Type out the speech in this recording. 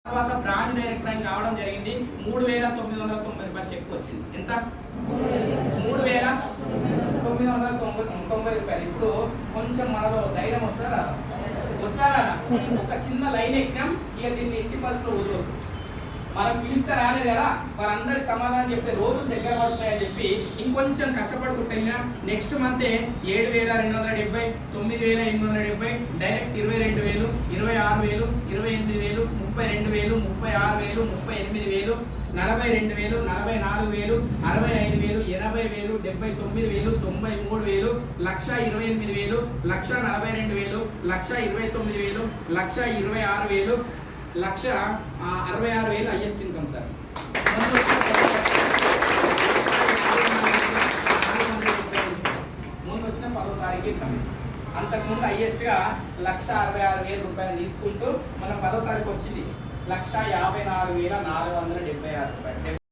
తర్వాత branch director అని కావడం జరిగింది. 3,990 రూపాయలు చెక్ వచ్చింది. ఎంత? 3,990 రూపాయలు. ఇప్పుడు కొంచెం మనలో ధైర్యం వస్తారా? ఒక చిన్న లైన్ ఎక్కాం, ఇక దీన్ని ఇంటి బస్సులో వదలొద్దు. మనం పిలిస్తే రాలేదు కదా, వాళ్ళందరికి సమాధానం చెప్పే రోజులు దగ్గర పడుతున్నాయని చెప్పి ఇంకొంచెం కష్టపడుకుంటే next మంతే 7,270, 9,870, direct 22,000, 26,000, 28,000, 32,000, 36,000, 38,000, 42,000, 44,000, 65,000, 80,000, 79,000, 93,000, 1,28,000, 1,42,000, 1,29,000, 1,26,000, 1,66,000 highest income sir. ముందు వచ్చిన 10వ తారీఖు ఇన్కమ్. అంతకుముందు హైయెస్ట్ గా 1,66,000 రూపాయలు తీసుకుంటూ మనం 10వ తారీఖు వచ్చింది 1,54,476 రూపాయలు.